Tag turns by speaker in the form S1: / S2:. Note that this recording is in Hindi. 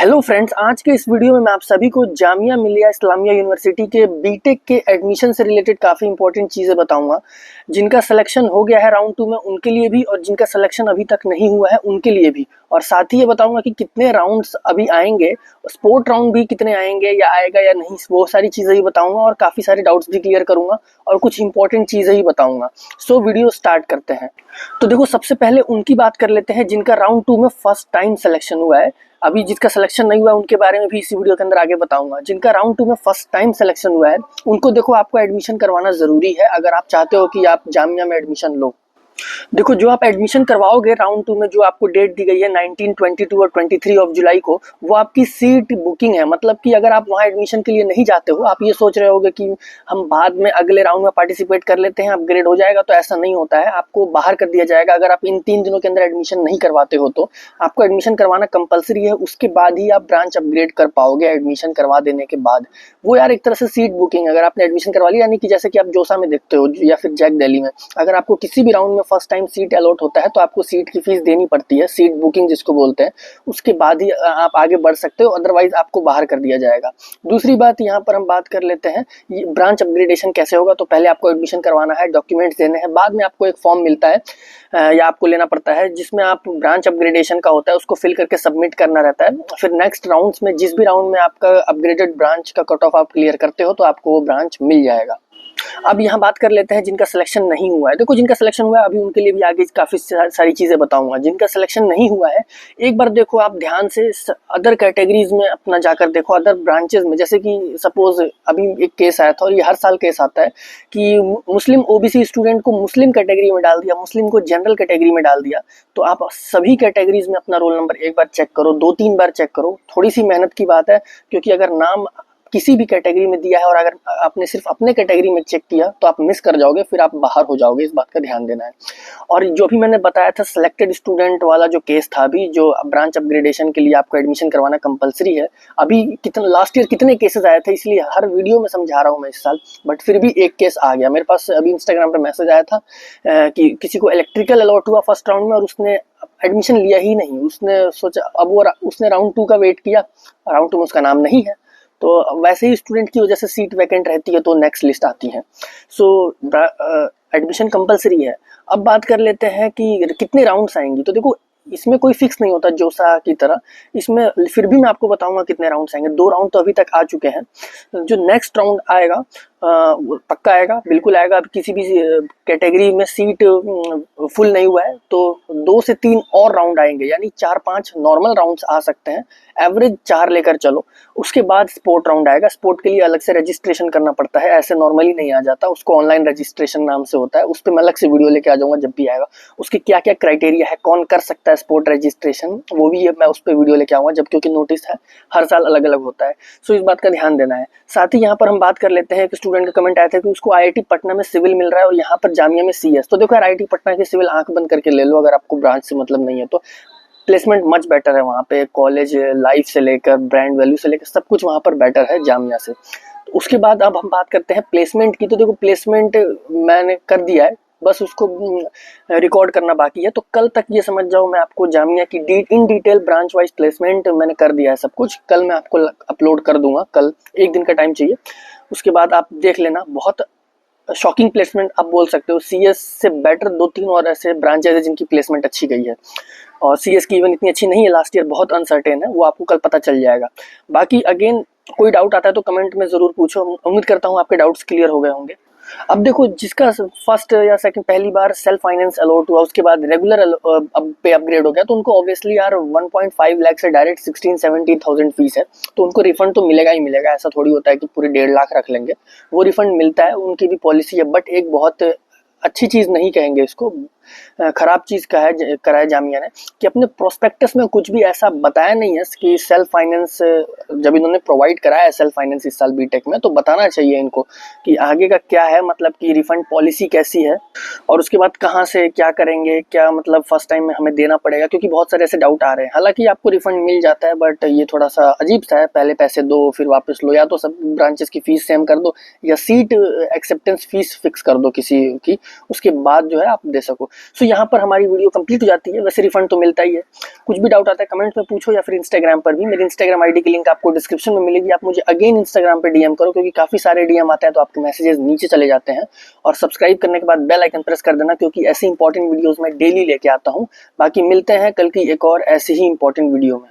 S1: हेलो फ्रेंड्स, आज के इस वीडियो में मैं आप सभी को जामिया मिलिया इस्लामिया यूनिवर्सिटी के बीटेक के एडमिशन से रिलेटेड काफ़ी इंपॉर्टेंट चीज़ें बताऊंगा। जिनका सिलेक्शन हो गया है राउंड 2 में उनके लिए भी, और जिनका सिलेक्शन अभी तक नहीं हुआ है उनके लिए भी। और साथ ही ये बताऊंगा कि कितने राउंड्स अभी आएंगे, स्पोर्ट राउंड भी कितने आएंगे या आएगा या नहीं, वो सारी चीज़ें ही बताऊँगा और काफ़ी सारे डाउट्स भी क्लियर करूँगा और कुछ इंपॉर्टेंट चीज़ें ही बताऊँगा। सो वीडियो स्टार्ट करते हैं। तो देखो, सबसे पहले उनकी बात कर लेते हैं जिनका राउंड 2 में फर्स्ट टाइम सिलेक्शन हुआ है। अभी जिसका सिलेक्शन नहीं हुआ है उनके बारे में भी इसी वीडियो के अंदर आगे बताऊंगा। जिनका राउंड 2 में फर्स्ट टाइम सिलेक्शन हुआ है उनको देखो, आपको एडमिशन करवाना ज़रूरी है अगर आप चाहते हो कि आप जामिया में एडमिशन लो। देखो, जो आप एडमिशन करवाओगे राउंड 2 में, जो आपको डेट दी गई है 19, 22 और 23 ऑफ जुलाई को, वो आपकी सीट बुकिंग है। मतलब कि अगर आप वहाँ एडमिशन के लिए नहीं जाते हो, आप ये सोच रहे होगे कि हम बाद में अगले राउंड में पार्टिसिपेट कर लेते हैं, अपग्रेड हो जाएगा, तो ऐसा नहीं होता है। आपको बाहर कर दिया जाएगा अगर आप इन 3 दिनों के अंदर एडमिशन नहीं करवाते हो। तो आपको एडमिशन करवाना कंपलसरी है, उसके बाद ही आप ब्रांच अपग्रेड कर पाओगे एडमिशन करवा देने के बाद। वो यार एक तरह से सीट बुकिंग, अगर आपने एडमिशन करवा लिया, यानी कि जैसे कि आप जोसा में देखते हो या फिर जैक दिल्ली में, अगर आपको किसी भी राउंड में फर्स्ट टाइम सीट अलॉट होता है तो आपको सीट की फीस देनी पड़ती है, सीट बुकिंग जिसको बोलते हैं। उसके बाद ही आप आगे बढ़ सकते हो, अदरवाइज आपको बाहर कर दिया जाएगा। दूसरी बात यहाँ पर हम बात कर लेते हैं ब्रांच अपग्रेडेशन कैसे होगा। तो पहले आपको एडमिशन करवाना है, डॉक्यूमेंट्स देने हैं, बाद में आपको एक फॉर्म मिलता है या आपको लेना पड़ता है जिसमें आप ब्रांच अपग्रेडेशन का होता है, उसको फिल करके सबमिट करना रहता है। फिर नेक्स्ट राउंड्स में जिस भी राउंड में आपका अपग्रेडेड ब्रांच का कट ऑफ आप क्लियर करते हो तो आपको वो ब्रांच मिल जाएगा। अब यहाँ बात कर लेते हैं जिनका सिलेक्शन नहीं हुआ है। देखो, जिनका सिलेक्शन हुआ है अभी उनके लिए भी आगे काफ़ी सारी चीज़ें बताऊंगा। जिनका सिलेक्शन नहीं हुआ है, एक बार देखो आप ध्यान से अदर कैटेगरीज में अपना जाकर देखो, अदर ब्रांचेस में। जैसे कि सपोज अभी एक केस आया था, और ये हर साल केस आता है कि मुस्लिम ओबीसी स्टूडेंट को मुस्लिम कैटेगरी में डाल दिया, मुस्लिम को जनरल कैटेगरी में डाल दिया। तो आप सभी कैटेगरीज में अपना रोल नंबर एक बार चेक करो, 2-3 बार चेक करो। थोड़ी सी मेहनत की बात है, क्योंकि अगर नाम किसी भी कैटेगरी में दिया है और अगर आपने सिर्फ अपने कैटेगरी में चेक किया तो आप मिस कर जाओगे, फिर आप बाहर हो जाओगे। इस बात का ध्यान देना है। और जो भी मैंने बताया था सिलेक्टेड स्टूडेंट वाला जो केस था, अभी जो ब्रांच अपग्रेडेशन के लिए आपको एडमिशन करवाना कंपलसरी है, अभी कितना लास्ट ईयर कितने केसेस आए थे, इसलिए हर वीडियो में समझा रहा हूँ मैं इस साल। बट फिर भी एक केस आ गया मेरे पास, अभी इंस्टाग्राम पर मैसेज आया था कि किसी को इलेक्ट्रिकल अलॉट हुआ फर्स्ट राउंड में और उसने एडमिशन लिया ही नहीं। उसने सोचा, अब वो उसने राउंड 2 का वेट किया, राउंड 2 में उसका नाम नहीं है, तो वैसे ही स्टूडेंट की वजह से सीट वैकेंट रहती है तो नेक्स्ट लिस्ट आती है। सो एडमिशन कंपलसरी है। अब बात कर लेते हैं कि कितने राउंड्स आएंगी। तो देखो, इसमें कोई फिक्स नहीं होता जोसा की तरह, इसमें फिर भी मैं आपको बताऊंगा कितने राउंड्स आएंगे। 2 राउंड तो अभी तक आ चुके हैं, जो नेक्स्ट राउंड आएगा पक्का आएगा, बिल्कुल आएगा। अब किसी भी कैटेगरी में सीट फुल नहीं हुआ है तो 2 से 3 और राउंड आएंगे, यानी 4-5 नॉर्मल राउंड्स आ सकते हैं, एवरेज 4 लेकर चलो। उसके बाद स्पोर्ट राउंड आएगा। स्पोर्ट के लिए अलग से रजिस्ट्रेशन करना पड़ता है, ऐसे नॉर्मली नहीं आ जाता, उसको ऑनलाइन रजिस्ट्रेशन नाम से होता है। उस पर मैं अलग से वीडियो लेके आ जाऊंगा जब भी आएगा। उसके क्या क्या क्राइटेरिया है, कौन कर सकता है स्पोर्ट रजिस्ट्रेशन, वो भी मैं उस पर वीडियो लेके आऊंगा, जब क्योंकि नोटिस है हर साल अलग अलग होता है। सो इस बात का ध्यान देना है। साथ ही यहाँ पर हम बात कर लेते हैं कि स्टूडेंट का कमेंट आया था कि उसको आईआईटी पटना में सिविल मिल रहा है और यहाँ पर जामिया में सीएस। तो देखो यार, आईआईटी पटना के सिविल आंख बंद करके ले लो, अगर आपको ब्रांच से मतलब नहीं है तो। प्लेसमेंट मच बेटर है वहाँ पे, कॉलेज लाइफ से लेकर ब्रांड वैल्यू से लेकर सब कुछ वहाँ पर बेटर है जामिया से। तो उसके बाद अब हम बात करते हैं प्लेसमेंट की। तो देखो, प्लेसमेंट मैंने कर दिया है, बस उसको रिकॉर्ड करना बाकी है। तो कल तक ये समझ जाओ, मैं आपको जामिया की in detail branch wise placement मैंने कर दिया है सब कुछ। कल मैं आपको अपलोड कर दूंगा, कल 1 दिन का टाइम चाहिए। उसके बाद आप देख लेना, बहुत शॉकिंग प्लेसमेंट आप बोल सकते हो। सीएस से बेटर 2-3 और ऐसे ब्रांचेज है जिनकी प्लेसमेंट अच्छी गई है, और सीएस की इवन इतनी अच्छी नहीं है, लास्ट ईयर बहुत अनसर्टेन है, वो आपको कल पता चल जाएगा। बाकी अगेन कोई डाउट आता है तो कमेंट में ज़रूर पूछो, उम्मीद करता हूँ आपके डाउट्स क्लियर हो गए होंगे। अब देखो, जिसका फर्स्ट या सेकंड पहली बार सेल्फ फाइनेंस अलॉट हुआ, उसके बाद रेगुलर पे अपग्रेड हो गया, तो उनको ऑब्वियसली यार 1.5 लाख से डायरेक्ट 16-17,000 फीस है, तो उनको रिफंड तो मिलेगा ही मिलेगा। ऐसा थोड़ी होता है कि पूरे 1.5 लाख रख लेंगे, वो रिफंड मिलता है, उनकी भी पॉलिसी है। बट एक बहुत अच्छी चीज़ नहीं कहेंगे इसको, खराब चीज़ करा है जामिया ने, कि अपने प्रोस्पेक्टस में कुछ भी ऐसा बताया नहीं है कि सेल्फ फाइनेंस, जब इन्होंने प्रोवाइड कराया है सेल्फ फाइनेंस इस साल बीटेक में, तो बताना चाहिए इनको कि आगे का क्या है, मतलब कि रिफंड पॉलिसी कैसी है, और उसके बाद कहाँ से क्या करेंगे, क्या मतलब फर्स्ट टाइम में हमें देना पड़ेगा, क्योंकि बहुत सारे ऐसे डाउट आ रहे हैं। हालांकि आपको रिफंड मिल जाता है, बट ये थोड़ा सा अजीब सा है, पहले पैसे दो फिर वापस लो, या तो सब ब्रांचेस की फीस सेम कर दो, या सीट एक्सेप्टेंस फीस फिक्स कर दो किसी की, उसके बाद जो है आप दे सको। सो यहाँ पर हमारी वीडियो कंप्लीट हो जाती है। वैसे रिफंड तो मिलता ही है। कुछ भी डाउट आता है कमेंट में पूछो या फिर इंस्टाग्राम पर भी, मेरी इंस्टाग्राम आईडी की लिंक आपको डिस्क्रिप्शन में मिलेगी। आप मुझे अगेन इंस्टाग्राम पे डीएम करो, क्योंकि काफ़ी सारे डीएम आते हैं तो आपके मैसेजेस नीचे चले जाते हैं। और सब्सक्राइब करने के बाद बेल आइकन प्रेस कर देना, क्योंकि ऐसी इंपॉर्टेंट वीडियोज़ मैं डेली लेके आता हूँ। बाकी मिलते हैं कल की एक और ऐसी ही इंपॉर्टेंट वीडियो में।